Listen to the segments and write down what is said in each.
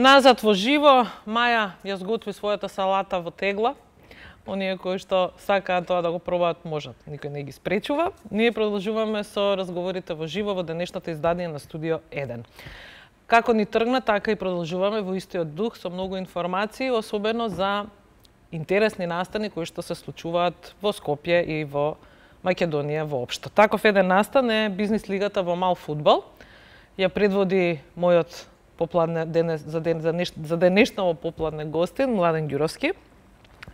Назад во живо, Маја ја сготви својата салата во тегла. Оние кои што сакаат тоа да го пробаат можат, никој не ги спречува. Ние продолжуваме со разговорите во живо во денешната издание на Студио 1. Како ни тргна, така и продолжуваме во истиот дух со многу информации, особено за интересни настани кои што се случуваат во Скопје и во Македонија воопшто. Таков еден настан е бизнис лигата во мал фудбал. Ја предводи мојот за денешново попладне гостин Младен Ѓуровски.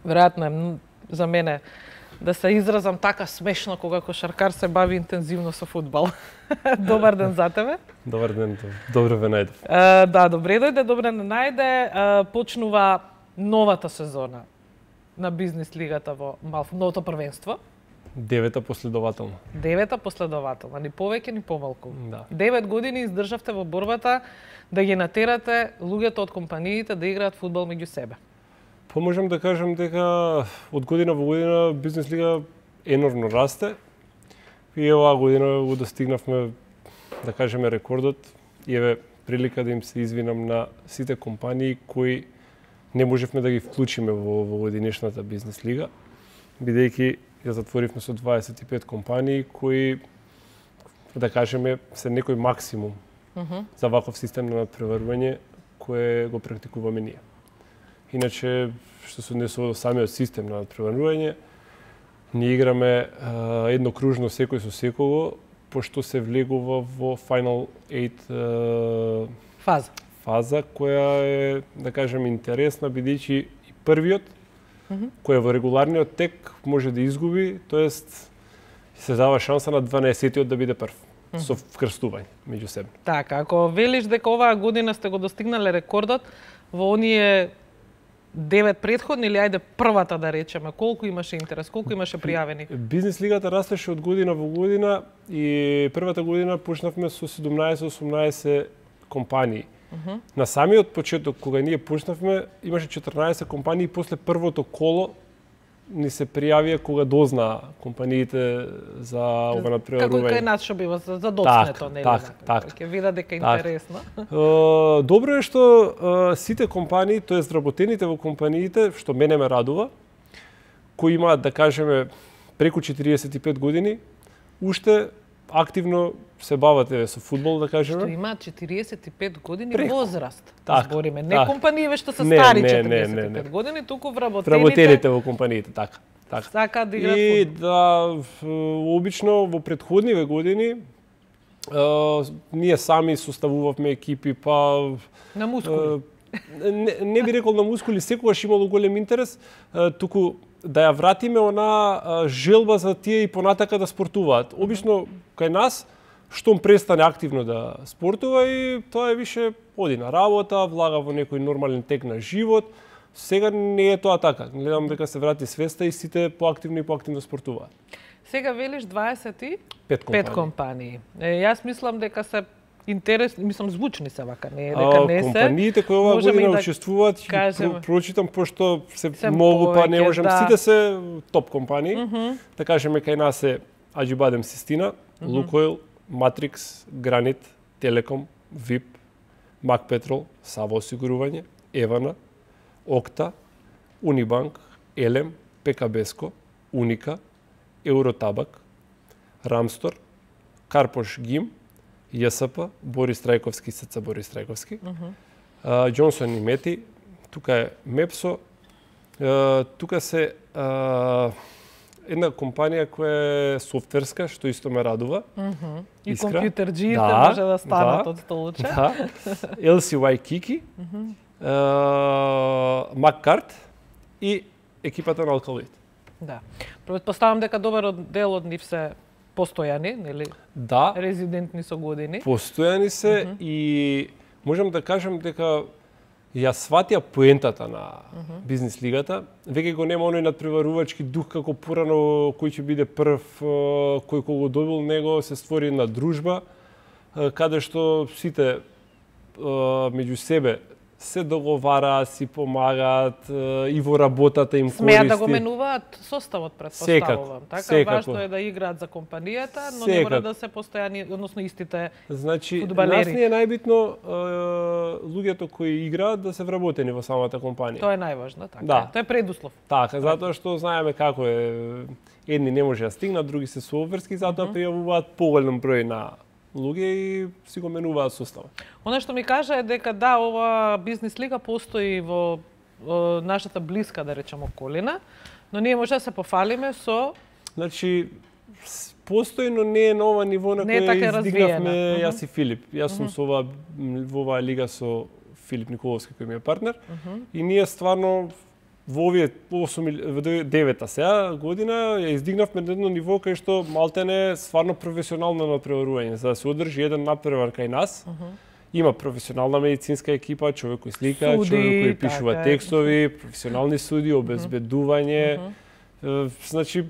Веројатно е за мене да се изразам така смешно кога кошаркар се бави интензивно со фудбал. Добар ден за тебе. Добар ден, добро ве најдов. Да, добре дојде, добре не најде. Почнува новата сезона на бизнис лигата во новото првенство. Девета последователно. Девета последователно, ни повеќе ни помалку. Да. 9 години издржавте во борбата да ги натерате луѓето од компаниите да играат фудбал меѓу себе. Можам да кажам дека од година во година бизнес лига енормно расте. И оваа година го достигнавме, да кажеме, рекордот. И еве прилика да им се извинам на сите компании кои не можевме да ги вклучиме во годинешната бизнес лига, бидејќи ја затворивме со 25 компании кои, да кажеме, се некој максимум за ваков систем на надпреварување кое го практикуваме ние. Иначе, што се однесува до самиот систем на надпреварување, ние играме еднокружно секој со секого, пошто се влегува во Final 8 фаза, која е, да кажем, интересна, бидејќи и првиот, кој е во регуларниот тек, може да изгуби, тоест се дава шанса на 12-тиот да биде прв, со вкрстување меѓу себе. Така, ако велиш дека оваа година сте го достигнале рекордот, во оние 9 предходни или ајде првата да речеме, колку имаше интерес, колку имаше пријавени? Бизнес лигата растеше од година во година и првата година почнавме со 17-18 компании. На самиот почеток, кога ние почнавме, имаше 14 компании и после првото коло ни се пријавија кога дознаа компаниите за ова надпреварување. Како и кај нас што бива за доцнето, нели? Така. Ќе видат дека е интересно. Добро е што сите компании, тоест вработените во компаниите, што мене ме радува, кои имаат, да кажеме, преку 45 години, уште активно се бават со фудбал, да кажеме. Што имаат 45 години возраст. Збориме, не така. компаниите што се стари 45 години, туку вработените во компаниите, така. Сакаат да играат фудбал. И фудбал. обично во претходниве години ние сами составувавме екипи, па на мускули. Не би рекол на мускули, секогаш имало голем интерес, туку да ја вратиме она желба за тие и понатака да спортуваат. Обично кај нас штом престане активно да спортува и тоа е више оди на работа, влага во некој нормален тек на живот. Сега не е тоа така. Гледам дека се врати свеста и сите поактивно и поактивно спортуваат. Сега велиш 25 компании. Јас мислам дека се интересни, мислам звучни се вака, не дека не се. Компаниите кои оваа година учествуваат, прочитам пошто се многу, па не можам, сите се топ компании. Да кажеме кај нас е Аџибадем Систина, Лукойл, Матрикс, Гранит, Телеком, ВИП, Мак Петрол, Сава осигурување, Евана, Окта, Унибанк, Елем, ПКБеско, Уника, Евротабак, Рамстор, Карпош Гим, ЈСП, Борис Трајковски, СЦ Борис Трајковски, Џонсон и Мети, тука е Мепсо, тука се една компанија која е софтверска, што исто ме радува. И компјутерџиите може да станат од столче. Да. LCY Kiki, Маккарт и екипата на Алкалоид. Да. Претпоставам дека добар дел од нив се постојани, нели? Да. Резидентни со години. Постојани се и можам да кажам дека ја сватија поентата на бизнес лигата. Веќе го нема оној надпреварувачки дух како порано кој ќе биде прв, кој кога го добил него се створи една дружба каде што сите меѓу себе се договараат, си помагаат и во работата им користи. Смеат да го менуваат составот, предпоставувам. Така, секако. Важно е да играат за компанијата, но не мора да се постојани, односно истите Значи, фудбалери. нас ни е најбитно луѓето кои играат да се вработени во самата компанија. Тоа е најважно, така. Да. Тоа е предуслов. Така, затоа што знаеме како е. Едни не може да стигнат, други се суоверски, затоа пријавуваат поголем број на луѓе и си го менуваат составот. Она што ми кажа е дека да, ова бизнес лига постои во нашата блиска, да речем, околина, но ние може да се пофалиме со... Значи, постои, но не е на ова ниво на Не е кој така издигнавме развиена. јас и Филип. Јас сум со во оваа лига со Филип Николовски, кој ми е партнер. И ние стварно во овие 9-та сега година ја издигнавме на едно ниво кај што малтене стварно професионално натпреварување. За да се одржи еден натпревар кај нас, има професионална медицинска екипа, човек кој слика, Суди, човек кој пишува така е. текстови, професионални суди, обезбедување. Значи,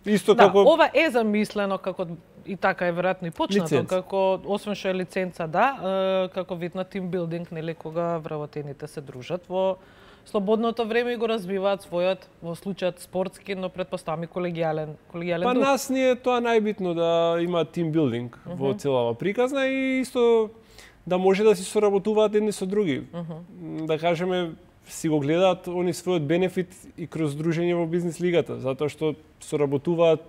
исто Да, како... ова е замислено како и така е веројатно и почнато, Лиценца. како освен што е лиценца, да, како вид на тимбилдинг, нели, кога вработените се дружат во слободното време и го развиваат својот, во случајот спортски, но предпоставам и колегијален Па дух. нас ни е тоа најбитно да има тимбилдинг во целава приказна и исто да може да си соработуваат едни со други. Да кажеме, си го гледаат они својот бенефит и кроз дружење во бизнес лигата, затоа што соработуваат.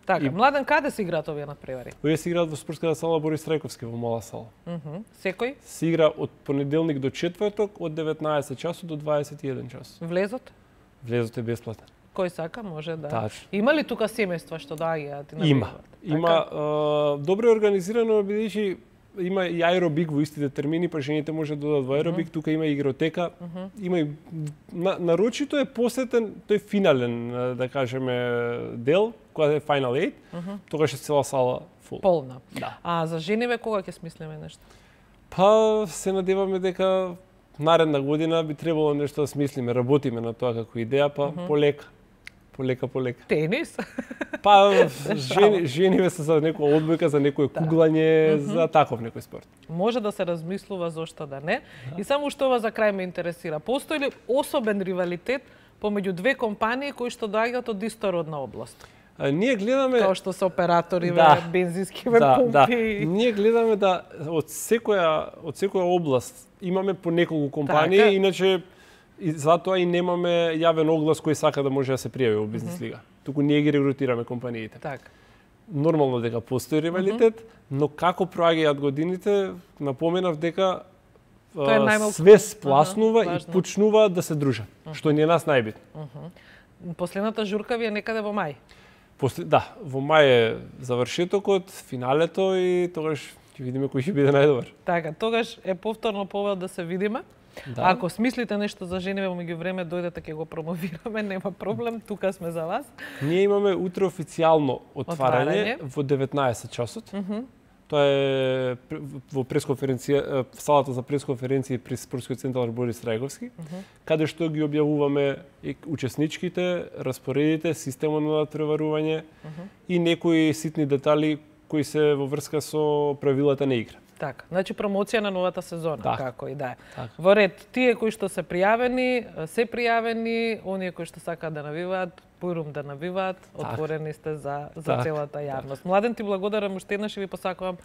Така, и- Младен, каде се играат овие надпревари? Овие се играат во спортската сала Борис Трајковски во мала сала. Секој? Се игра од понеделник до четврток од 19 часот до 21 час. Влезот? Влезот е бесплатен. Кој сака може да... Тачно. Има ли тука семејства што доаѓаат и Има. навигуваат? Има добро организирано, бидејќи има и аеробик во истите термини, па жените може да додат во аеробик, тука има игротека, има и нарочито е посетен тој финален, да кажеме, дел, кога е Final 8, тогаш е цела сала фул. Полна. Да. А за жениве кога ќе смислиме нешто? Па се надеваме дека наредна година би требало нешто да смислиме, работиме на тоа како идеја, па полека. Полека. Тенис? Па жениве се за некоја одбојка, за некој куглање, за таков некој спорт. Може да се размислува зошто да не. И само што ова за крај ме интересира. Постои ли особен ривалитет помеѓу две компании кои што доаѓаат од исто родна област? Ние гледаме Као што се операториве, Да. бензинскиве да. пумпи. Ние гледаме да од секоја област имаме по неколку компании, Така. иначе и затоа и немаме јавен оглас кој сака да може да се пријави во бизнес лига. Туку ние ги регрутираме компаниите. Така. Нормално дека постои ривалитет, но како проаѓаат годините, напоменав дека Тоа е најмалку. све спласнува и важно. почнуваат да се дружат, што ни е нас најбитно. Последната журка ви е некаде во мај. Да, во мај е завршетокот, финалето и тогаш ќе видиме кој ќе биде најдобар. Така, тогаш е повторно повод да се видиме. Да. Ако смислите нешто за жениве во меѓувреме, дојдете ќе го промовираме, нема проблем, тука сме за вас. Ние имаме утре официјално Отварање. отварање во 19 часот. Тоа е во пресконференција, салата за пресконференции при Спортскиот центар Борис Трајковски, каде што ги објавуваме и учесничките, распоредите, системот на натпреварување и некои ситни детали кои се во врска со правилата на игра. Така, значи промоција на новата сезона, Така. како и да е. Така. Во ред, тие кои што се пријавени, оние кои што сакаат да навиваат, појрум да навиваат, отворени сте за Така. целата јавност. Младен, ти благодарам уште еднаш и ви посакувам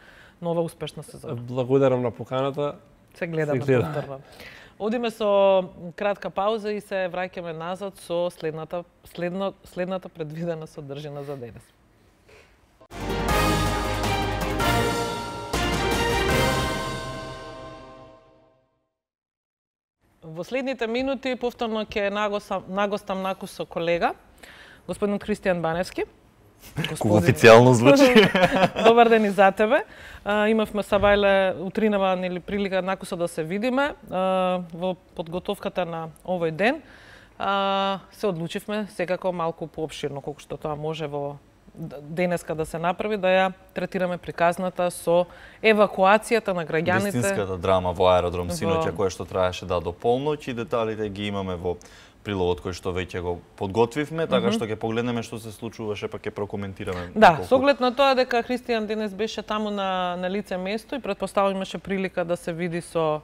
нова успешна сезона. Благодарам на поканата. Се гледаме Се гледаме. повторно. Одиме со кратка пауза и се враќаме назад со следната предвидена содржина за денес. Во следните минути повторно ќе нагостам накус со колега, господин Христијан Баневски. Колку официјално звучи. Добар ден и за тебе. Имавме сабајле утринава нели прилика накусо да се видиме во подготовката на овој ден. Се одлучивме секако малку поопширно колку што тоа може во денеска да се направи, да ја третираме приказната со евакуацијата на граѓаните. Вистинската драма во аеродром синоќа Во- која што траеше да до полноќ и деталите ги имаме во прилогот кој што веќе го подготвивме, така што ќе погледнеме што се случуваше, па ќе прокоментираме. Да, неколку. со оглед на тоа дека Христијан денес беше таму на лице место и претпоставувам имаше прилика да се види со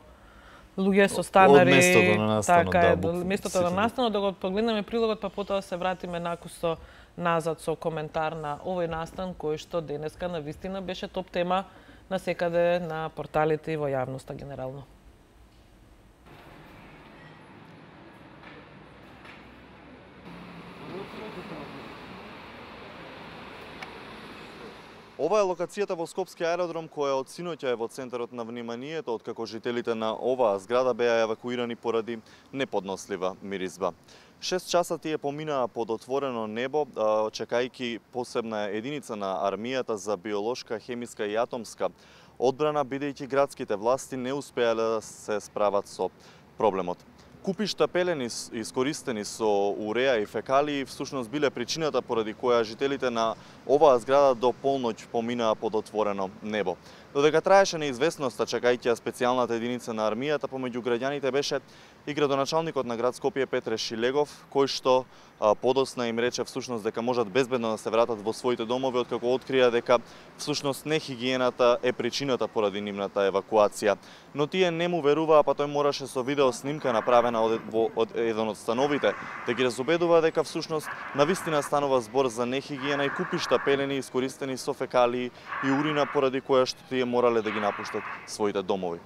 луѓе со станари. Од местото на настанот, така е, да, местото на настанот, да го погледнеме прилогот, па потоа се вратиме накусо назад со коментар на овој настан кој што денеска на вистина беше топ тема на секаде на порталите и во јавноста генерално. Ова е локацијата во Скопски аеродром која од синоќа е во центарот на вниманието, откако жителите на оваа зграда беа евакуирани поради неподнослива миризба. 6 часа тие поминаа под отворено небо, чекајќи посебна единица на армијата за биолошка, хемиска и атомска одбрана, бидејќи градските власти не успеале да се справат со проблемот. Купишта пелени искористени со уреа и фекалии всушност биле причината поради која жителите на оваа зграда до полноќ поминаа под отворено небо. Додека траеше неизвестноста чекајќи специјалната единица на армијата, помеѓу граѓаните беше и градоначалникот на град Скопје Петре Шилегов, кој што подосна им рече всушност дека можат безбедно да се вратат во своите домови, откако открија дека всушност нехигиената е причината поради нивната евакуација. Но тие не му веруваа, па тој мораше со видео снимка направена од еден од становите да ги разубедува дека всушност навистина станува збор за нехигиена и купишта пелени искористени со фекалии и урина, поради која што тие морале да ги напуштат своите домови.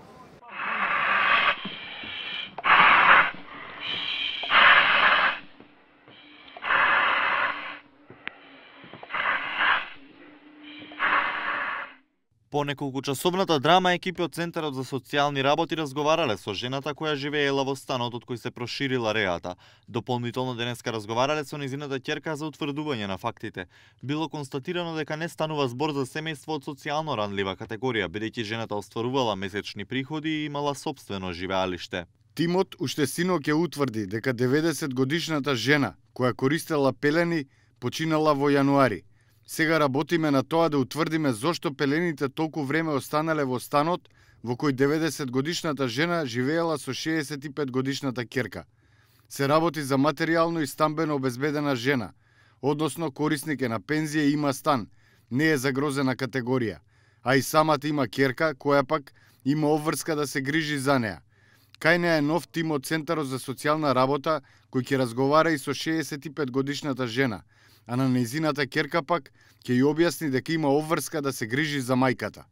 По неколкучасовната драма, екипи од Центарот за социјални работи разговарале со жената која живеела во станот од кој се проширила реата. Дополнително денеска разговарале со низината ќерка за утврдување на фактите. Било констатирано дека не станува збор за семејство од социјално ранлива категорија, бидејќи жената остварувала месечни приходи и имала сопствено живеалиште. Тимот уште синоќ ќе утврди дека 90 годишната жена која користела пелени починала во јануари. Сега работиме на тоа да утврдиме зошто пелените толку време останале во станот во кој 90 годишната жена живеела со 65 годишната ќерка. Се работи за материјално и стамбено обезбедена жена, односно корисник е на пензија и има стан, не е загрозена категорија, а и самата има ќерка која пак има обврска да се грижи за неа. Кај неа е нов тим од Центарот за социјална работа кој ќе разговара и со 65 годишната жена, а на нејзината ќерка пак ќе ја објасни дека има обврска да се грижи за мајката.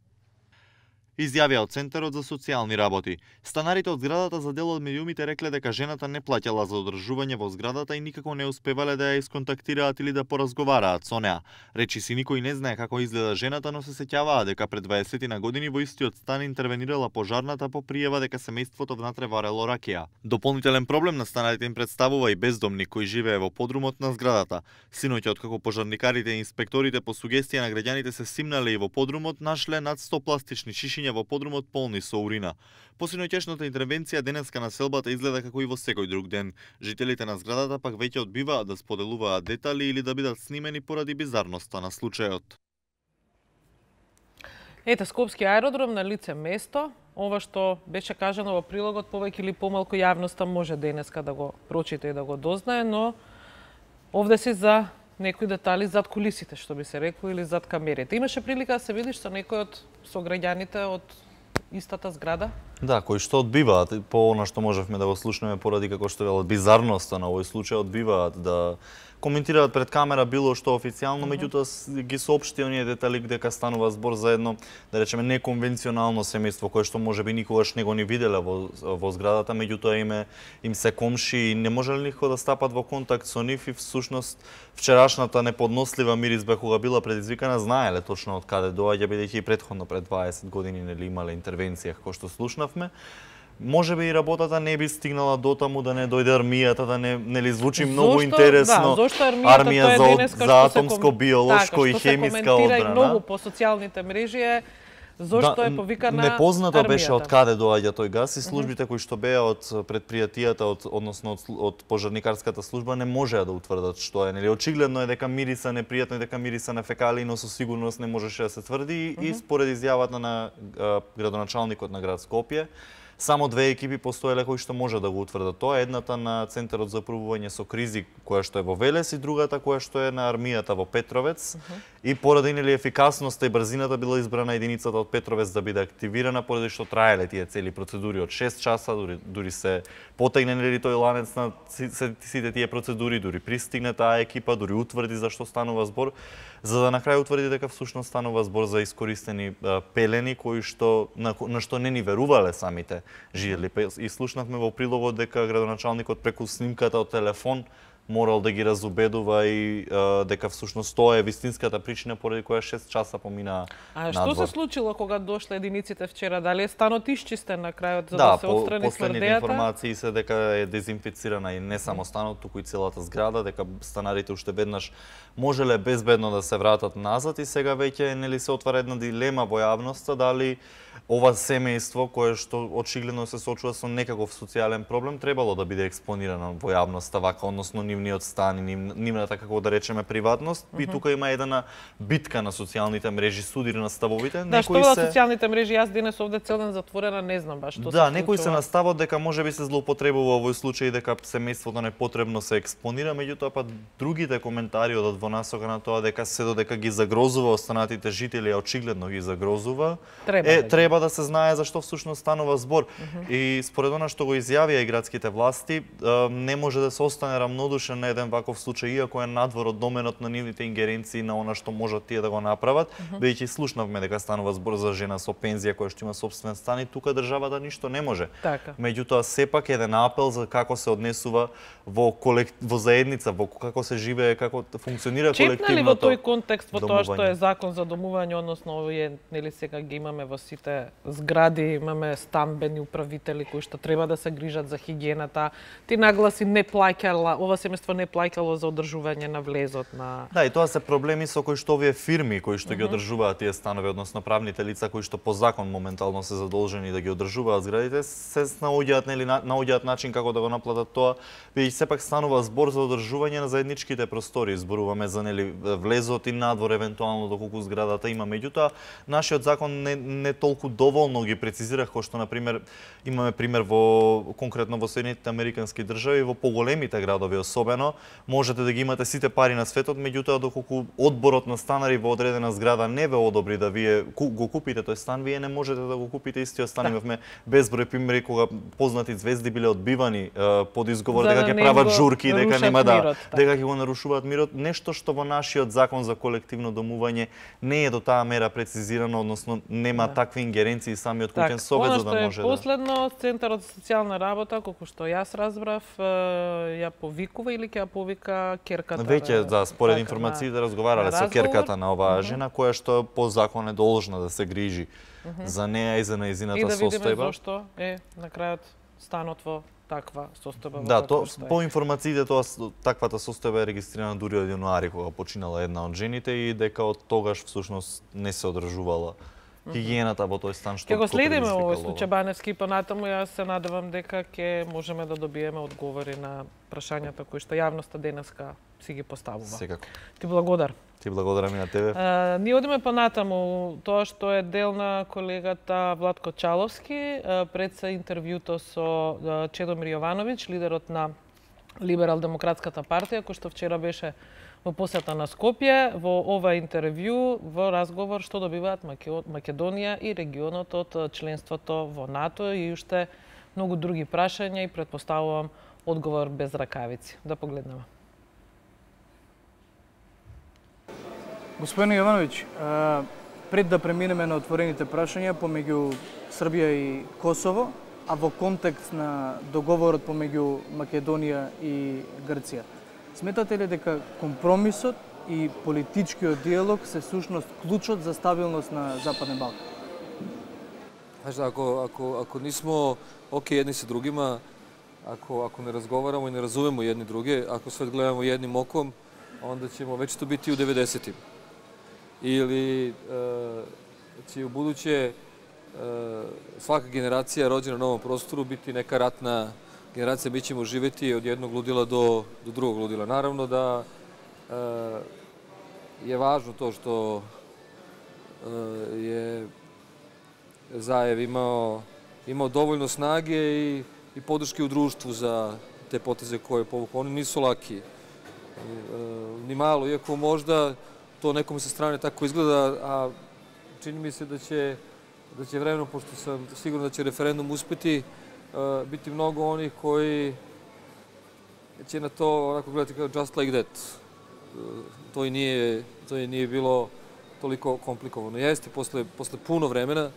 Изјавија од Центарот за социјални работи. Станарите од зградата за дел од медиумите рекле дека жената не плаќала за одржување во зградата и никако не успевале да ја исконтактираат или да поразговараат со неа. Речиси никој не знае како изгледа жената, но се сеќаваа дека пред 20 на години во истиот стан интервенирала пожарната по пријава дека семејството внатре варело ракија. Дополнителен проблем на станарите им представува и бездомник кој живее во подрумот на зградата. Синоќа, откако пожарникарите и инспекторите по сугестија на граѓаните се симнале и во подрумот, нашле над 100 пластични шишиња во подрумот полни со урина. По синоќешната интервенција денеска населбата изгледа како и во секој друг ден. Жителите на зградата пак веќе одбиваат да споделуваат детали или да бидат снимени поради бизарноста на случајот. Ете, Скопски аеродром на лице место. Ова што беше кажано во прилогот, повеќе или помалку јавноста може денеска да го прочита и да го дознае, но овде си за некои детали зад кулисите, што би се рекло, или зад камерите. Имаше прилика да се видиш со некој од сограѓаните од истата зграда? Да, кои што одбиваат, по она што можевме да го слушнеме поради како што велат бизарноста на овој случај, одбиваат да коментираат пред камера било што официјално, меѓутоа ги соопшти оние детали дека станува збор за едно, да речеме, неконвенционално семејство кое што можеби никогаш не го ни виделе во зградата, меѓутоа им се комши и не можеле никога да стапат во контакт со нив и всушност вчерашната неподнослива миризба кога била предизвикана знаеле точно од каде доаѓа, бидејќи и претходно пред 20 години нели имале интервенција како што слушнавме. Можеби и работата не би стигнала до таму да не дојде армијата, да не звучи многу интересно. Да, зошто армијата за атомско, биолошко и хемиска одбрана. И многу по социјалните мрежи е зошто е повикана армијата. Непознато беше од каде доаѓа тој газ и службите кои што беа од предпријатијата, односно од пожарникарската служба не можеа да утврдат што е. Нели очигледно е дека мириса непријатно и дека мириса на фекалии, но со сигурност не можеше да се тврди и според изјавата на градоначалникот на град Скопје, Само две екипи постоеле кои што може да го утврдат тоа, едната на Центарот за пробување со кризи која што е во Велес и другата која што е на армијата во Петровец. И поради нели ефикасноста и брзината била избрана единицата од Петровец да биде активирана, поради што траеле тие цели процедури од 6 часа, дури се потегнени тој ланец на сите тие процедури, дури пристигне таа екипа, дури утврди за што станува збор, за да на крај утврди дека всушност станува збор за искористени пелени кои што на што не ни верувале самите жители. И слушнавме во прилогот дека градоначалникот преку снимката од телефон морал да ги разубедува и дека всушност тоа е вистинската причина поради која 6 часа помина надвор. А што се случило кога дошле единиците вчера? Дали е станот исчистен на крајот за да се отстрани смрдејата? Последните информации се дека е дезинфицирана и не само станот, туку и целата зграда, дека станарите уште веднаш можеле безбедно да се вратат назад и сега веќе нели се отвара една дилема во јавноста дали ова семејство кое што очигледно се соочува со некаков социјален проблем требало да биде експонирано во јавноста вака, односно нивниот стан и нивната како да речеме приватност. И тука има една битка на социјалните мрежи, судири на ставовите. Да, што во социјалните мрежи, јас денес овде цел ден затворена, не знам баш што се случува. Да, некои се настават дека можеби се злоупотребува во овој случај дека семејството непотребно се експонира, меѓутоа па другите коментари одат во насока на тоа дека се додека ги загрозува останатите жители, а очигледно ги загрозува. Треба да се знае за што всушност станува збор. И според она што го изјавија и градските власти, не може да се остане рамнодушен на еден ваков случај, иако е надвор од доменот на нивните ингеренции на она што можат тие да го направат, бидејќи слушнавме дека станува збор за жена со пензија која што има сопствен стан и тука државата ништо не може. Така. Меѓутоа сепак еден апел за како се однесува во заедница, во како се живее, како функционира колективното. Чепна ли во тој контекст во тоа што е закон за домување, односно овие нели сега ги имаме во сите згради, имаме стамбени управители кои што треба да се грижат за хигиената. Ти нагласи не плаќала, ова семејство не плаќало за одржување на влезот на. Да, и тоа се проблеми со кои што овие фирми кои што ги одржуваат тие станови, односно правните лица кои што по закон моментално се задолжени да ги одржуваат зградите, се наоѓаат начин како да го наплатат тоа, бидејќи сепак станува збор за одржување на заедничките простори, зборуваме за нели влезот и надвор евентуално доколку зградата има. Меѓутоа нашиот закон не толку доволно ги прецизирах, кој што, например, имаме пример конкретно во Соединетите Американски држави, во поголемите градови особено, можете да ги имате сите пари на светот, меѓутоа доколку одборот на станари во одредена зграда не ве одобри да вие го купите тој стан, вие не можете да го купите истиот стан. Имавме безброј примери кога познати звезди биле одбивани под изговор дека ќе прават журки, дека нема дека ќе го нарушуваат мирот, нешто што во нашиот закон за колективно домување не е до таа мера прецизирано, односно нема такви ингеренции самиот куќен совет за да може да. Последно Центарот за социјална работа, колку што јас разбрав, ја повикува или ќе ја повика керката. Веќе да, според информациите разговарале со керката на оваа жена која што по закон е должна да се грижи за неа и за нејзината состојба. И да видиме зошто е на крајот станот во таква состојба. Да, по информациите таквата состојба е регистрирана дури од јануари кога починала една од жените и дека од тогаш всушност не се одржувала хигиената во тој стан што ќе го следиме овој случај Баневски понатаму. Јас се надевам дека ќе можеме да добиеме одговори на прашањата кои што јавноста денеска си ги поставува. Секако. Ти благодарам. Ти благодарам и на тебе. Ние одиме понатаму, тоа што е дел на колегата Владко Чаловски, пред се интервјуто со Чедомир Јовановиќ, лидерот на Либерал-демократската партија, кој што вчера беше во посета на Скопје. Во ова интервју, во разговор што добиваат Македонија и регионот од членството во НАТО и уште многу други прашања и претпоставувам одговор без ракавици. Да погледнеме. Господин Јовановиќ, пред да преминеме на отворените прашања помеѓу Србија и Косово, а во контекст на договорот помеѓу Македонија и Грција, сметате ли дека компромисот и политичкиот диалог се сушност клучот за стабилност на Западен Балкан? Знаеш, ако нисмо окей едни со другима, ако не разговарамо и не разумемо едни други, ако свет гледаме едним оком, onda ćemo već to biti u 90-im. Ili će u buduće svaka generacija rođena na novom prostoru biti neka ratna generacija, mi ćemo živjeti od jednog ludila do drugog ludila. Naravno da je važno to što je Zajev imao imao dovoljno snage i podrške u društvu za te poteze koje povuku. Oni nisu laki. Ni malo, iako možda to nekome sa strane tako izgleda, a čini mi se da će vremenom, pošto sam siguran da će referendum uspeti, biti mnogo onih koji će na to onako gledati kao just like that. To i nije bilo toliko komplikovano. Jeste, posle puno vremena,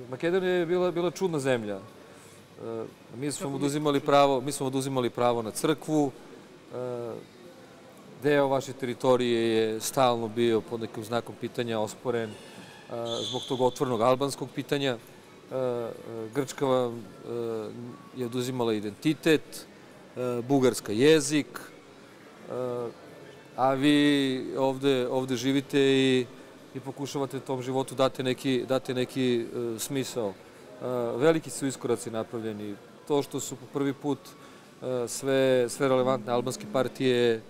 Makedonija je bila čudna zemlja. Mi smo oduzimali pravo na crkvu, deo vaše teritorije je stalno bio pod nekim znakom pitanja osporen zbog tog otvorenog albanskog pitanja. Grčka vam je oduzimala identitet, Bugarska jezik, a vi ovde živite i pokušavate tom životu dati neki smisao. Veliki su iskoraci napravljeni. To što su po prvi put sve relevantne albanske partije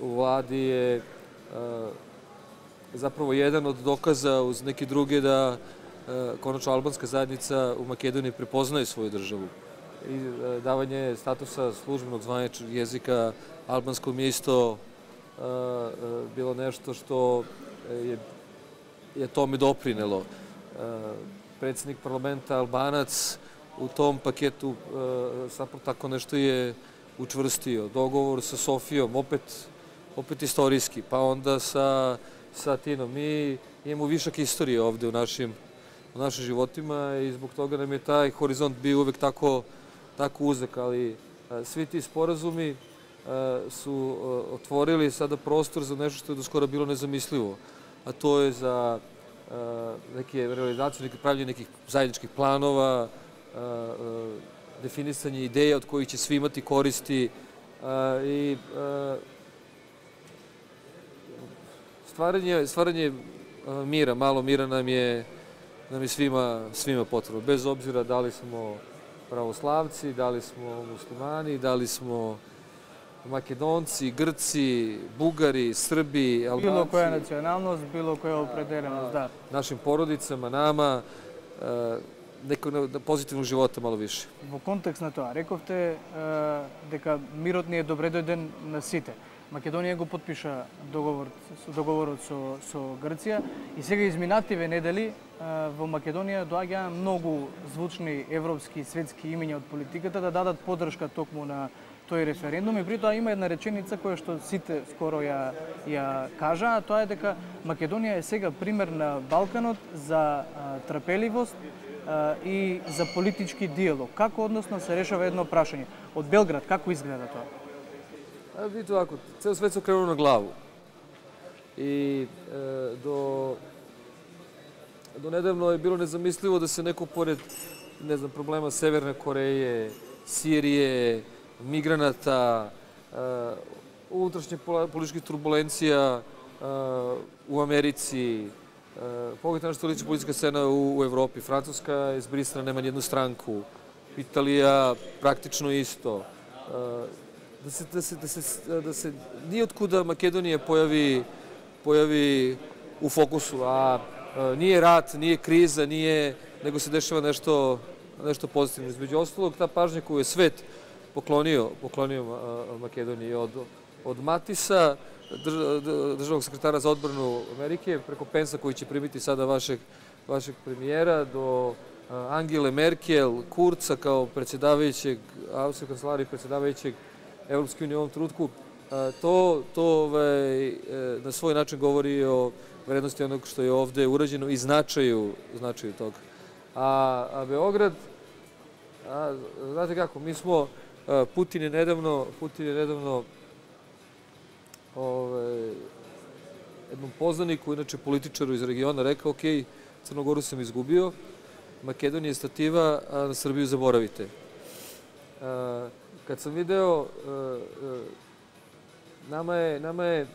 u vladi je zapravo jedan od dokaza uz neke druge da konačno albanska zajednica u Makedoniji prepoznaje svoju državu. I davanje statusa službenog zvaničnog jezika albanskom je isto bilo nešto što je tome doprinelo. Predsjednik parlamenta Albanac u tom paketu zapravo tako nešto je učvrstio. Dogovor sa Sofijom, opet istorijski, pa onda sa Atinom. Mi imamo višak istorije ovde u našim životima i zbog toga nam je taj horizont bio uvek tako uzak, ali svi ti sporazumi su otvorili sada prostor za nešto što je do skora bilo nezamislivo, a to je za neke realizaciju, pravljenje nekih zajedničkih planova, definisanje ideja od kojih će svi imati koristi i stvaranje mira, malo mira nam je svima potrebno, bez obzira da li smo pravoslavci, da li smo muslimani, da li smo Makedonci, Grci, Bugari, Srbi, Albanci. Bilo koja nacionalnost, bilo koja opredeljenost, da. Našim porodicama, nama, nekog pozitivnog života malo više. Во контекст на тоа, рековте дека мирот не е добре дојден на сите. Македонија го подпиша договорот со Грција и сега изминативе недели во Македонија доаѓаа многу звучни европски и светски имиња од политиката да дадат поддршка токму на тој референдум и при тоа има една реченица која што сите скоро ја кажаа, тоа е дека Македонија е сега пример на Балканот за трпеливост и за политички диалог. Како односно се решава едно прашање? Од Белград, како изгледа тоа? Vidite ovako, ceo svet se okrenuo na glavu. I do nedavno je bilo nezamislivo da se neko pored, ne znam, problema Severne Koreje, Sirije, migranata, unutrašnje političkih turbulencija u Americi, pogledajte nešto liči politička scena u Evropi. Francuska je zbrisana, nema nijednu stranku. Italija praktično isto. Da se nijotkuda Makedonija pojavi u fokusu, a nije rat, nije kriza, nego se dešava nešto pozitivno. Između ostalog, ta pažnja koju je svet poklonio Makedoniji od Matisa, državnog sekretara za odbranu Amerike, preko Pensa koji će primiti sada vašeg premijera, do Angele Merkel, Kurca kao predsjedavajućeg, austrijske kancelarije predsjedavajućeg Evropske unije u ovom trenutku, to na svoj način govori o vrednosti onog što je ovde urađeno i značaju toga. A Beograd, znate kako, mi smo, Putin je nedavno jednom poznaniku, inače političaru iz regiona, rekao, ok, Crnogoru sam izgubio, Makedonija je stativa, a na Srbiju zaboravite. Kad sam video, nama je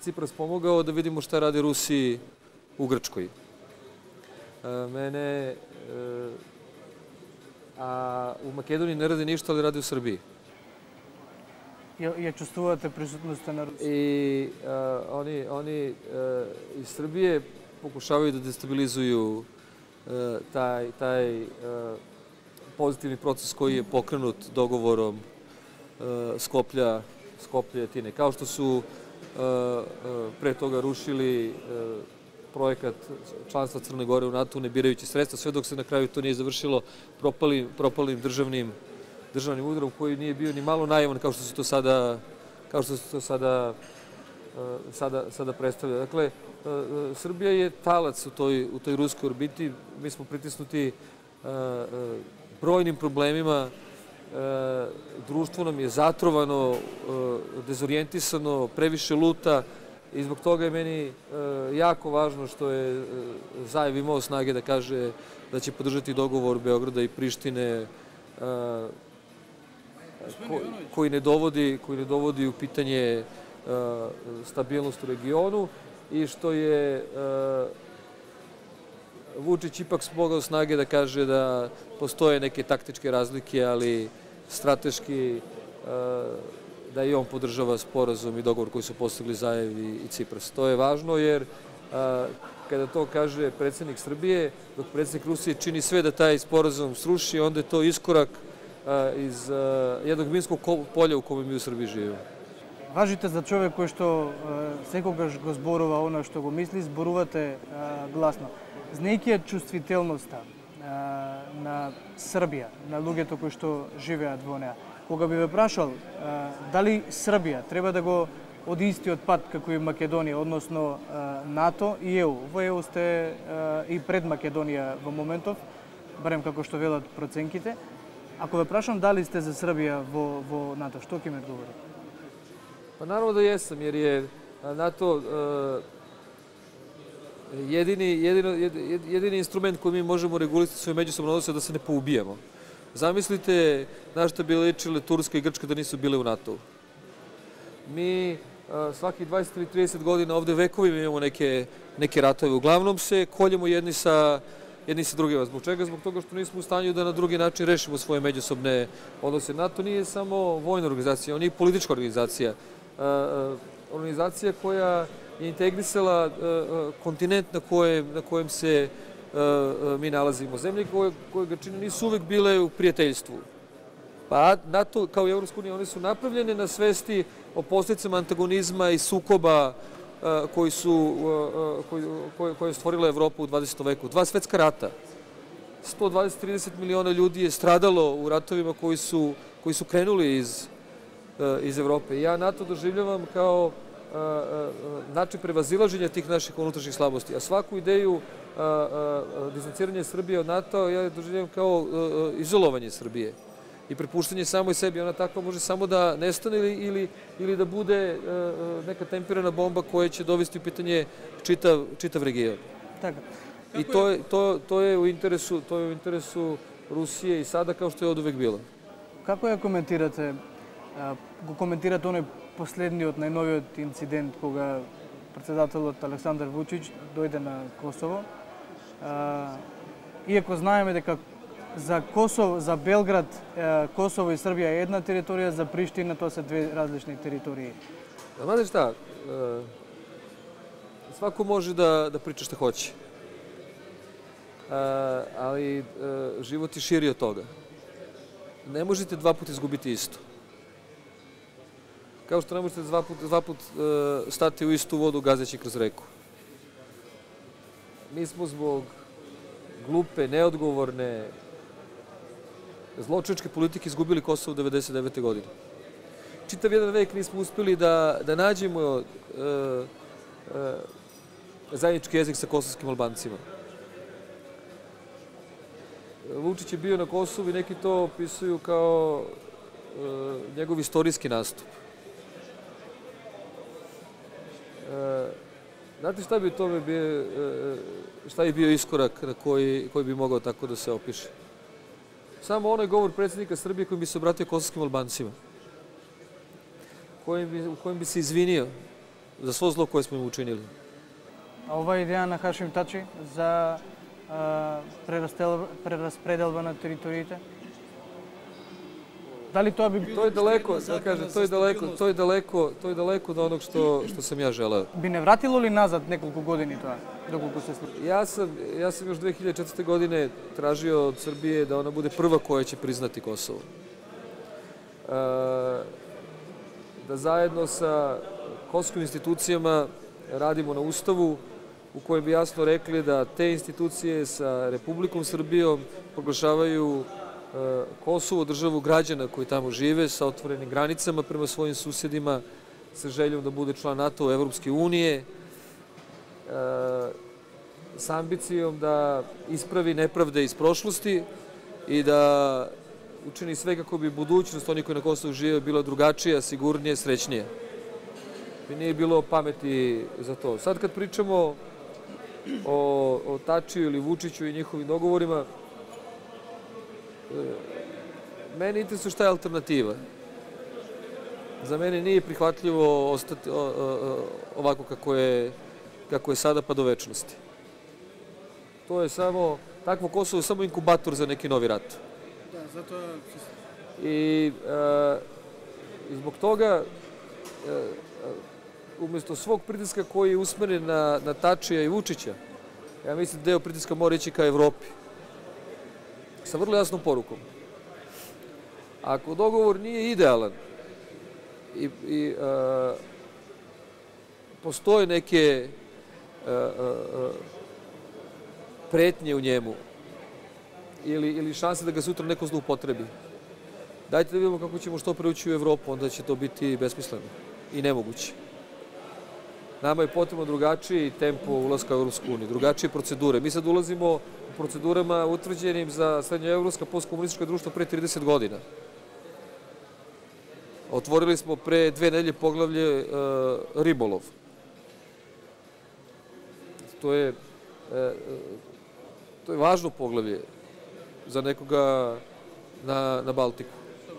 Cipras pomogao da vidimo šta rade Rusi u Grčkoj. A u Makedoniji ne rade ništa, ali rade u Srbiji. Ја чувствувате присутноста на Русија? I oni iz Srbije pokušavaju da destabilizuju taj pozitivni proces koji je pokrenut dogovorom Skoplja i Atine. Kao što su pre toga rušili projekat članstva Crne Gore u NATO ne birajući sredstva, sve dok se na kraju to nije završilo propalim državnim udarom koji nije bio ni malo naivan kao što se to sada predstavlja. Dakle, Srbija je talac u toj ruskoj orbiti. Mi smo pritisnuti brojnim problemima. Društvo nam je zatrovano, dezorijentisano, previše luta i zbog toga je meni jako važno što je Zaev imao snage da kaže da će podržati dogovor Beograda i Prištine koji ne dovodi u pitanje stabilnost u regionu i što je Vučić ipak smogao snage da kaže da postoje neke taktičke razlike, ali strateški da i on podržava sporazum i dogovor koji su postigli Zaev i Cipras. To je važno jer kada to kaže predsjednik Srbije, dok predsjednik Rusije čini sve da taj sporazum sruši, onda je to iskorak iz jednog minskog polja u kome mi u Srbiji živimo. Важите за човек кој што секогаш го зборува она што го мисли, зборувате гласно. Знаејќи чувствителноста на Србија, на луѓето кои што живеат во неа, кога би ве прашал дали Србија треба да го оди истиот пат како и Македонија, односно НАТО и ЕУ. Во ЕУ сте и пред Македонија во моментов, барем како што велат проценките. Ако ве прашам дали сте за Србија во НАТО, што ќе ми одговорите? Pa naravno da jesam, jer je NATO jedini instrument koji mi možemo regulisati svoje međusobne odnose da se ne poubijamo. Zamislite na što bi ličile Turska i Grčka da nisu bile u NATO-u. Mi svaki 20 ili 30 godina ovde vekovima imamo neke ratove. Uglavnom se koljemo jedni sa drugima. Zbog čega? Zbog toga što nismo u stanju da na drugi način rešimo svoje međusobne odnose. NATO nije samo vojna organizacija, on je i politička organizacija. Organizacija koja je integrisala kontinent na kojem se mi nalazimo. Zemlje koje ga čine nisu uvek bile u prijateljstvu. Pa NATO kao i Evropska unija, one su napravljene na svesti o posledicama antagonizma i sukoba koje je stvorila Evropa u 20. veku. 2 svetska rata. 120-30 miliona ljudi je stradalo u ratovima koji su krenuli iz Evrope. Ja NATO doživljavam kao način prevazilaženja tih naših unutrašnjih slabosti. A svaku ideju distanciranja Srbije od NATO ja doživljavam kao izolovanje Srbije i prepuštanje samoj sebi. Ona takva može samo da nestane ili da bude neka tempirana bomba koja će dovesti u pitanje čitav region. I to je u interesu Rusije i sada kao što je od uvek bilo. Како ја коментирате оној последниот, најновиот инцидент кога председателот Александар Вучич дојде на Косово? Иако знаеме дека за Косово, за Белград, Косово и Србија е една територија, за Приштина тоа се две различни територии. Знаете šta, svako može da priča šta hoće, ali život je širi od toga. Ne možete 2 puta izgubiti isto. Kao što ne možete 2 put stati u istu vodu gazeći kroz reku. Mi smo zbog glupe, neodgovorne, zločinačke politike izgubili Kosovo 1999. godine. Čitav jedan vek nismo uspeli da nađemo zajednički jezik sa kosovskim Albancima. Vučić je bio na Kosovu i neki to opisuju kao njegov istorijski nastup. Znate šta je bio iskorak na koji bi mogao tako da se opiše? Samo onaj govor predsjednika Srbije kojim bi se obratio kosovskim Albancima, u kojem bi se izvinio za svo zlo koje smo im učinili. A ова идеја на Хашим Тачи за прераспределба на териториите? Дали тоа би било... To je daleko, da kažem, to je daleko od onog što sam ja želeo. Би не вратило ли назад неколку години тоа, доколку се случи? Ja sam još 2004. godine tražio od Srbije da ona bude prva koja će priznati Kosovo. Da zajedno sa kosovskim institucijama radimo na Ustavu u kojem bi jasno rekli da te institucije sa Republikom Srbijom proglašavaju Kosovo državu građana koji tamo žive sa otvorenim granicama prema svojim susjedima, sa željom da bude član NATO, Evropske unije, s ambicijom da ispravi nepravde iz prošlosti i da učini sve kako bi budućnost onih koji na Kosovu žive bila drugačija, sigurnije, srećnije. I nije bilo pameti za to. Sad kad pričamo o Tačiju ili Vučiću i njihovim dogovorima, mene interesuje šta je alternativa. Za mene nije prihvatljivo ostati ovako kako je sada pa do večnosti. To je samo, takvo Kosovo je samo inkubator za neki novi rat. Да, затоа... I zbog toga, umjesto svog pritiska koji je usmeren na Tačija i Vučića, ja mislim da deo pritiska mora ići ka Evropi. Sa vrlo jasnom porukom. Ako dogovor nije idealan i postoje neke pretnje u njemu ili šanse da ga sutra neko zloupotrebi, dajte da vidimo kako ćemo što pre ući u Evropu, onda će to biti besmisleno i nemoguće. Nama je potrebno drugačiji tempo ulaska u Evropsku uniju, drugačije procedure. Mi sad ulazimo u procedurama utvrđenim za srednjoevropska postkomunistička društva pre 30 godina. Otvorili smo pre 2 nedelje poglavlje ribolov. To je važno poglavlje za nekoga na Baltiku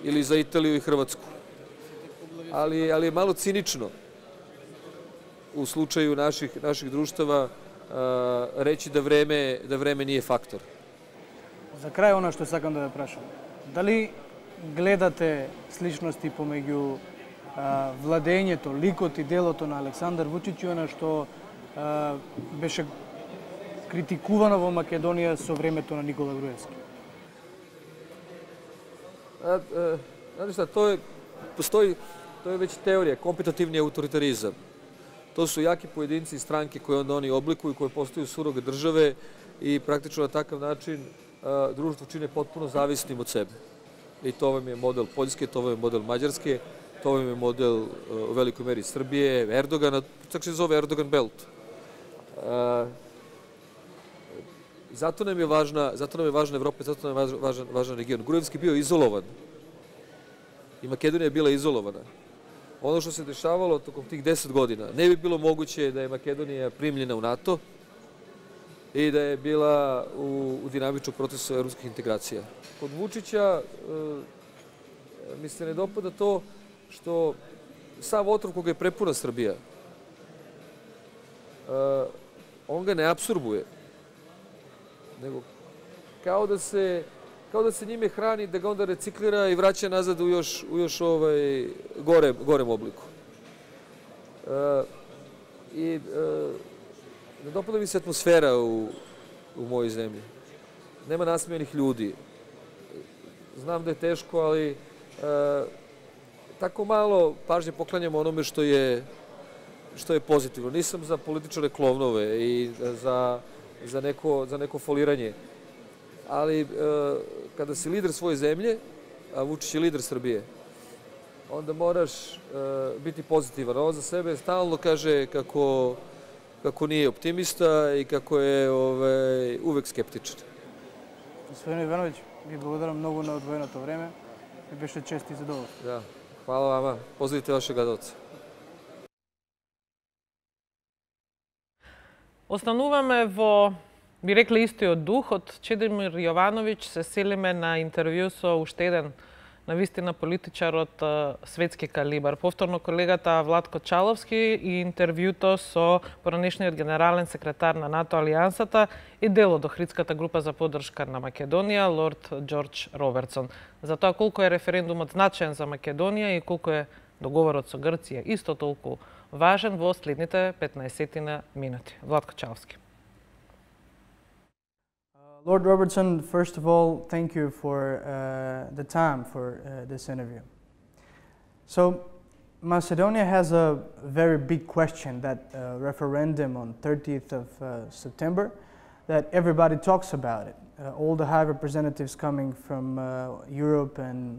ili za Italiju i Hrvatsku. Ali je malo cinično u slučaju naših društava reći da vreme nije faktor. За крај, она што сакам да ве прашам. Дали гледате сличности помеѓу владењето, ликот и делото на Александар Вучиќ и она што беше критикувано во Македонија со времето на Никола Груевски? Znate šta, to je već teorija, kompetitivni autoritarizam. To su jaki pojedinci i stranke koje onda oni oblikuju, koje postaju surogat države i praktično na takav način društvo čine potpuno zavisnim od sebe. I to vam je model Poljske, to vam je model Mađarske, to vam je model u velikoj meri Srbije, Erdogana, čak se zove Erdogan Belt. Zato nam je važna Evropa, zato nam je važan region. Gruevski bio izolovan i Makedonija je bila izolovana. Ono što se dešavalo tokom tih 10 godina, ne bi bilo moguće da je Makedonija primljena u NATO i da je bila u dinamičnom procesu evropskih integracija. Kod Vučića mi se ne dopada to što sav otrov koga je prepuna Srbija, on ga ne apsorbuje, nego kao da se njime hrani, da ga onda reciklira i vraća nazad u još gorem obliku. I ne dopada mi se atmosfera u mojoj zemlji. Nema nasmijanih ljudi. Znam da je teško, ali tako malo pažnje poklanjamo onome što je pozitivno. Nisam za političare klovnove i za neko foliranje. Ali kada si lider svoje zemlje, a Vučić je lider Srbije, onda moraš biti pozitivan. On za sebe stalno kaže kako nije optimista i kako je uvek skeptičan. Господин Ивановиќ, ви благодарам многу на одвоеното време. Ми беше чест и задоволство. Да, hvala vama. Pozdravite vaše gledalce. Остануваме во, би рекли, истиот дух. Од Чедимир Јовановиќ се селиме на интервју со уште еден навистина политичар од светски калибар. Повторно колегата Владко Чаловски и интервјуто со поранешниот генерален секретар на НАТО Алијансата и дел од Охридската група за поддршка на Македонија, лорд Џорџ Робертсон. За тоа колку е референдумот значаен за Македонија и колку е договорот со Грција исто толку важен во следните 15 минути. Владко Чаловски. Lord Robertson, first of all, thank you for the time for this interview. So, Macedonia has a very big question, that referendum on 30th of September, that everybody talks about it. All the high representatives coming from Europe and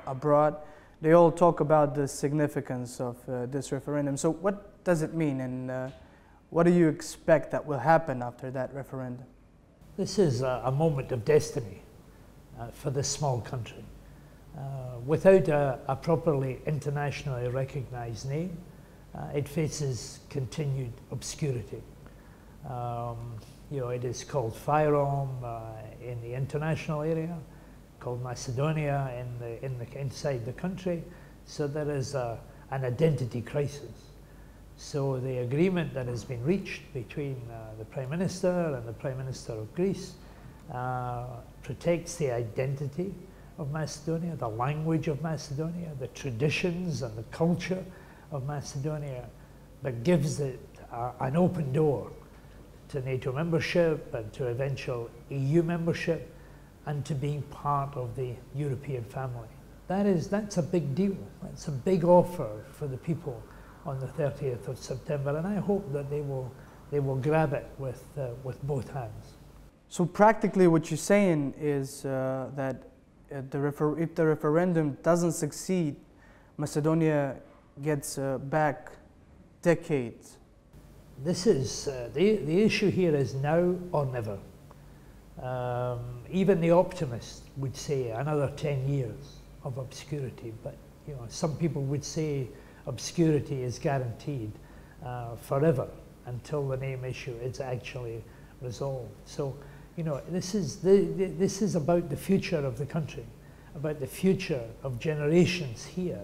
abroad, they all talk about the significance of this referendum. So what does it mean, and what do you expect that will happen after that referendum? This is a moment of destiny for this small country. Without a properly internationally recognized name, it faces continued obscurity. It is called FYROM in the international area, called Macedonia inside the country, so there is an identity crisis. So the agreement that has been reached between the Prime Minister and the Prime Minister of Greece protects the identity of Macedonia, the language of Macedonia, the traditions and the culture of Macedonia, but gives it an open door to NATO membership and to eventual EU membership and to being part of the European family. That's a big deal. That's a big offer for the people on the 30th of September, and I hope that they will grab it with both hands. So practically what you're saying is that if the referendum doesn't succeed, Macedonia gets back decades. This is, the issue here is now or never. Even the optimist would say another 10 years of obscurity, but some people would say obscurity is guaranteed forever until the name issue is actually resolved. So, this is about the future of the country, about the future of generations here.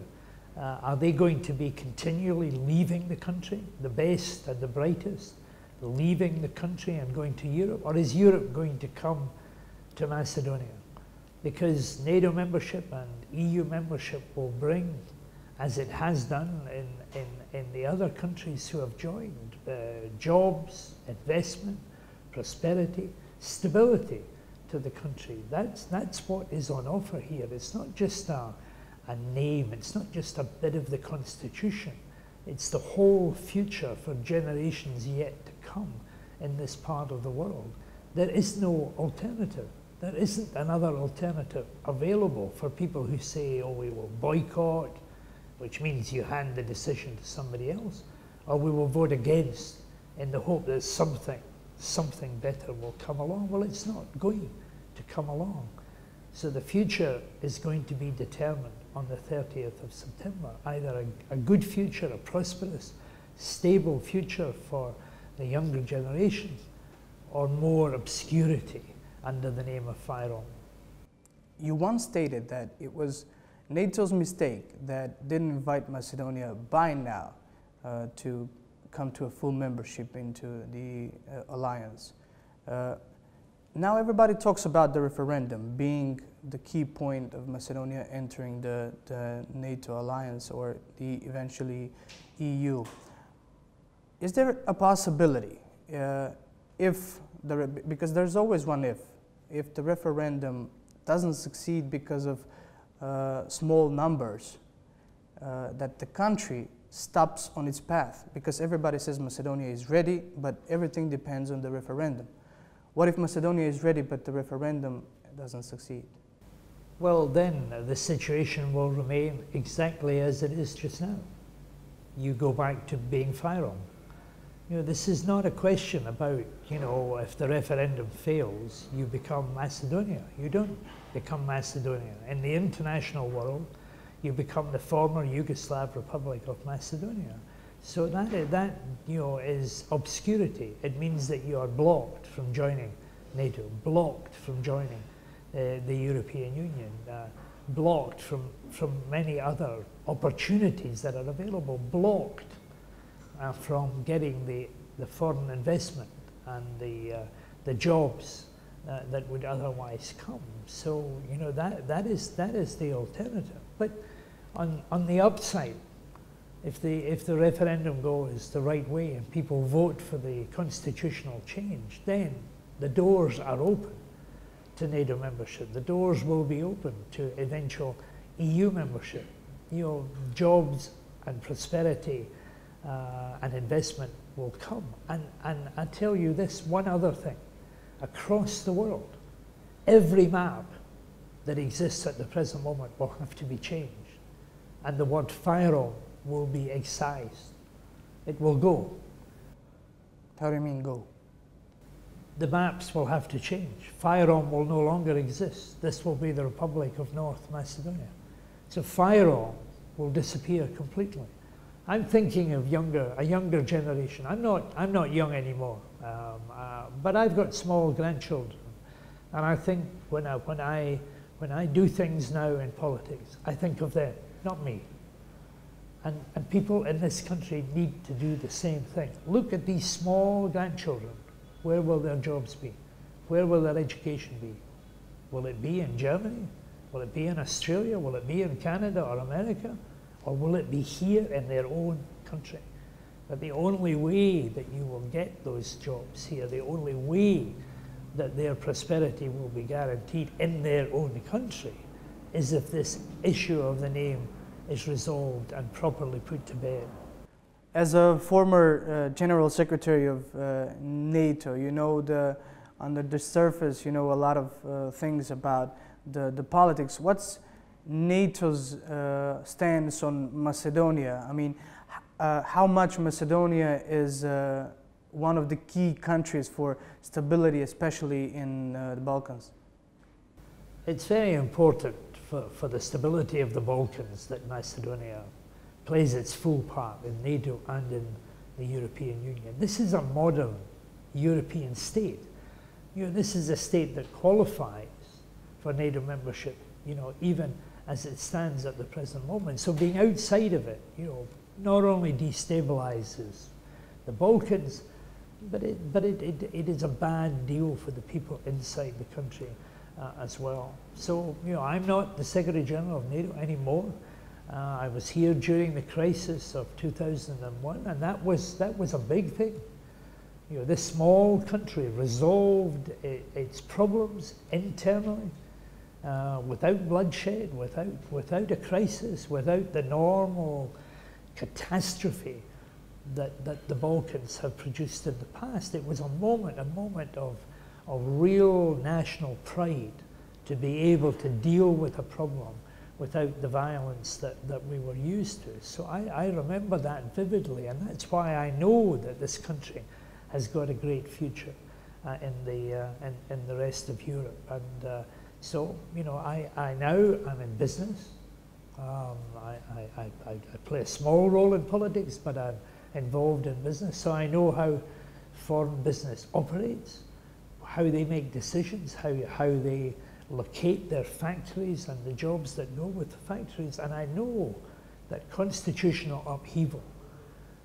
Are they going to be continually leaving the country, the best and the brightest, leaving the country and going to Europe, or is Europe going to come to Macedonia? Because NATO membership and EU membership will bring, as it has done in the other countries who have joined, jobs, investment, prosperity, stability to the country. That's what is on offer here. It's not just a name, it's not just a bit of the constitution, it's the whole future for generations yet to come in this part of the world. There is no alternative. There isn't another alternative available for people who say, oh, we will boycott, which means you hand the decision to somebody else, or we will vote against in the hope that something better will come along. Well, it's not going to come along. So the future is going to be determined on the 30th of September, either a good future, a prosperous, stable future for the younger generations, or more obscurity under the name of FYROM. You once stated that it was NATO's mistake that didn't invite Macedonia by now to come to a full membership into the alliance. Now everybody talks about the referendum being the key point of Macedonia entering the NATO alliance or the eventually EU. Is there a possibility because there's always one if the referendum doesn't succeed because of small numbers, that the country stops on its path, because everybody says Macedonia is ready, but everything depends on the referendum. What if Macedonia is ready, but the referendum doesn't succeed? Well, then the situation will remain exactly as it is just now. You go back to being FYROM. This is not a question about, if the referendum fails, you become Macedonia. You don't become Macedonia. In the international world, you become the former Yugoslav Republic of Macedonia. So that is obscurity. It means that you are blocked from joining NATO, blocked from joining the European Union. blocked from many other opportunities that are available, blocked from getting the foreign investment and the jobs that would otherwise come. So that is the alternative. But on the upside, if the referendum goes the right way and people vote for the constitutional change, then the doors are open to NATO membership. The doors will be open to eventual EU membership. Jobs and prosperity and investment will come. And I tell you this one other thing. Across the world, every map that exists at the present moment will have to be changed. And the word firearm will be excised. It will go. How do you mean go? The maps will have to change. Firearm will no longer exist. This will be the Republic of North Macedonia. So firearm will disappear completely. I'm thinking of a younger generation. I'm not young anymore, but I've got small grandchildren, and I think when I do things now in politics, I think of them, not me. And people in this country need to do the same thing. Look at these small grandchildren. Where will their jobs be? Where will their education be? Will it be in Germany? Will it be in Australia? Will it be in Canada or America? Or will it be here in their own country? But the only way that you will get those jobs here, the only way that their prosperity will be guaranteed in their own country, is if this issue of the name is resolved and properly put to bed. As a former General Secretary of NATO, under the surface, you know a lot of things about the politics. What's NATO's stance on Macedonia? I mean, how much Macedonia is one of the key countries for stability, especially in the Balkans? It's very important for the stability of the Balkans that Macedonia plays its full part in NATO and in the European Union. This is a modern European state. This is a state that qualifies for NATO membership, even as it stands at the present moment. So being outside of it, not only destabilizes the Balkans, but it is a bad deal for the people inside the country as well. So, I'm not the Secretary General of NATO anymore. I was here during the crisis of 2001, and that was a big thing. This small country resolved its problems internally without bloodshed, without a crisis, without the normal catastrophe that the Balkans have produced in the past. It was a moment of real national pride to be able to deal with a problem without the violence that we were used to. So I remember that vividly, and that's why I know that this country has got a great future in the rest of Europe. And so, I now am in business. I play a small role in politics, but I'm involved in business, so I know how foreign business operates, how they make decisions, how they locate their factories and the jobs that go with the factories. And I know that constitutional upheaval,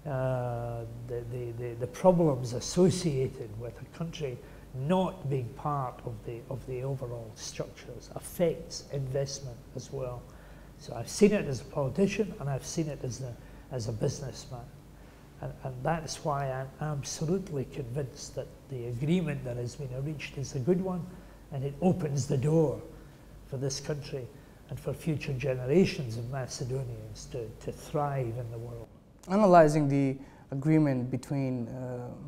the problems associated with a country not being part of the overall structures affects investment as well. So I've seen it as a politician, and I've seen it as a businessman. And that's why I'm absolutely convinced that the agreement that has been reached is a good one, and it opens the door for this country and for future generations of Macedonians to thrive in the world. Analyzing the agreement between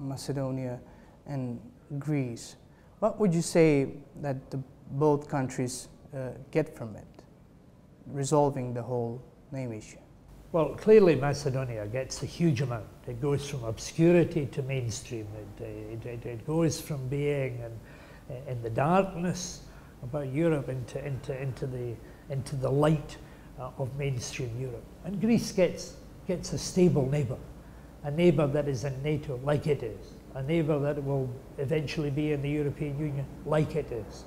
Macedonia and Greece, what would you say that both countries get from it, resolving the whole name issue? Well, clearly Macedonia gets a huge amount. It goes from obscurity to mainstream. It goes from being in the darkness about Europe into the light of mainstream Europe. And Greece gets a stable neighbour, a neighbour that is in NATO like it is, a neighbour that will eventually be in the European Union like it is.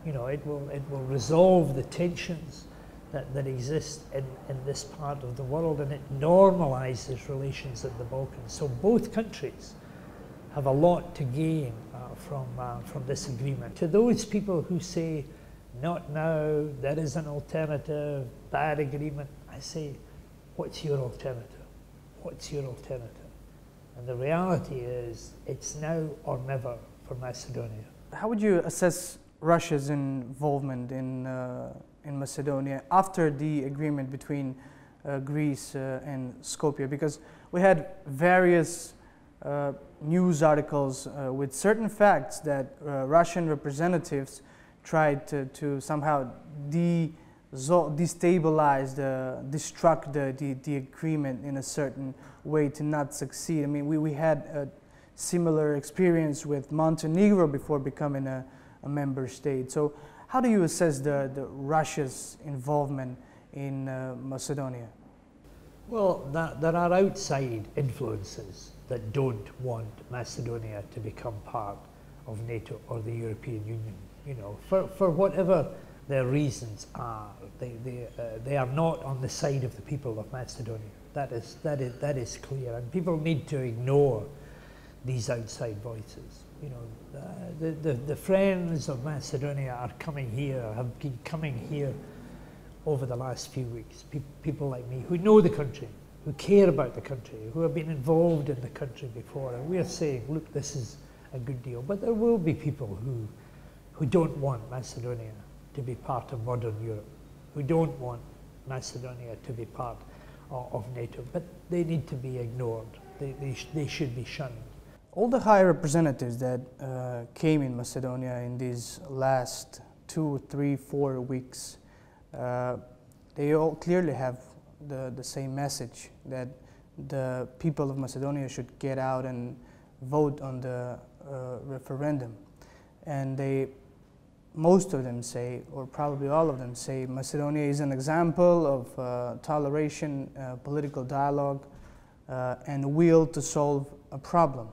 It will resolve the tensions that exist in this part of the world, and it normalizes relations in the Balkans. So both countries have a lot to gain from this agreement. To those people who say, not now, there is an alternative, bad agreement, I say, what's your alternative? What's your alternative? And the reality is, it's now or never for Macedonia. How would you assess Russia's involvement in Macedonia after the agreement between Greece and Skopje? Because we had various news articles with certain facts that Russian representatives tried to somehow destabilize, destruct the agreement in a certain way to not succeed. I mean, we had a similar experience with Montenegro before becoming a member state. So how do you assess the Russia's involvement in Macedonia? Well, there are outside influences that don't want Macedonia to become part of NATO or the European Union. You know, for whatever their reasons are, they are not on the side of the people of Macedonia. That is clear, and people need to ignore these outside voices. You know, the friends of Macedonia are coming here, have been coming here over the last few weeks. People like me who know the country, who care about the country, who have been involved in the country before, and we are saying, look, this is a good deal. But there will be people who don't want Macedonia to be part of modern Europe, who don't want Macedonia to be part of NATO, but they need to be ignored. They should be shunned. All the high representatives that came in Macedonia in these last 2, 3, 4 weeks, they all clearly have the same message, that the people of Macedonia should get out and vote on the referendum. And most of them say, or probably all of them say, Macedonia is an example of toleration, political dialogue, and will to solve a problem.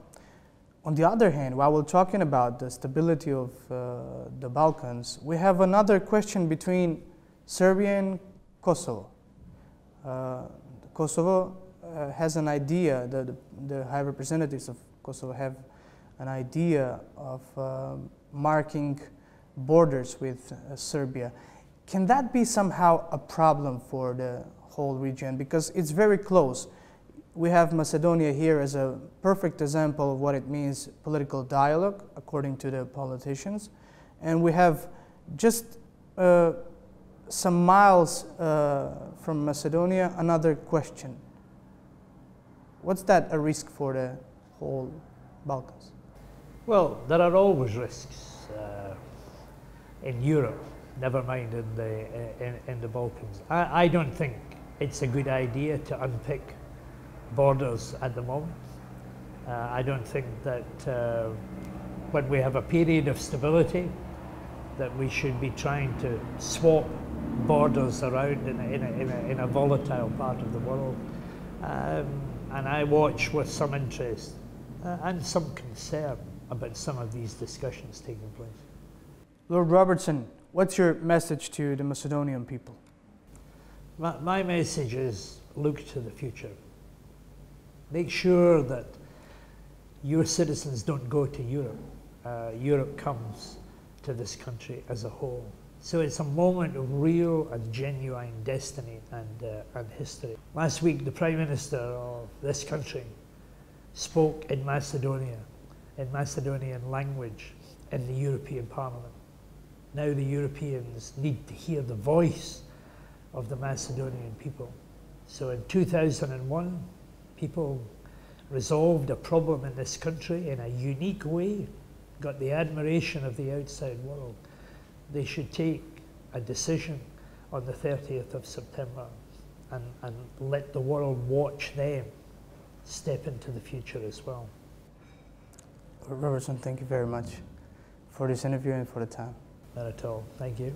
On the other hand, while we're talking about the stability of the Balkans, we have another question between Serbia and Kosovo. Kosovo has an idea, the high representatives of Kosovo have an idea of marking borders with Serbia. Can that be somehow a problem for the whole region? Because it's very close. We have Macedonia here as a perfect example of what it means political dialogue, according to the politicians. And we have just some miles from Macedonia, another question. What's that a risk for the whole Balkans? Well, there are always risks in Europe, never mind in the Balkans. I don't think it's a good idea to unpick borders at the moment. I don't think that when we have a period of stability that we should be trying to swap borders around in a volatile part of the world. And I watch with some interest and some concern about some of these discussions taking place. Lord Robertson, what's your message to the Macedonian people? My message is look to the future. Make sure that your citizens don't go to Europe. Europe comes to this country as a whole. So it's a moment of real and genuine destiny and history. Last week, the Prime Minister of this country spoke in Macedonian language in the European Parliament. Now the Europeans need to hear the voice of the Macedonian people. So in 2001, people resolved a problem in this country in a unique way, got the admiration of the outside world. They should take a decision on the 30th of September and let the world watch them step into the future as well. Robertson, thank you very much for this interview and for the time. Not at all. Thank you.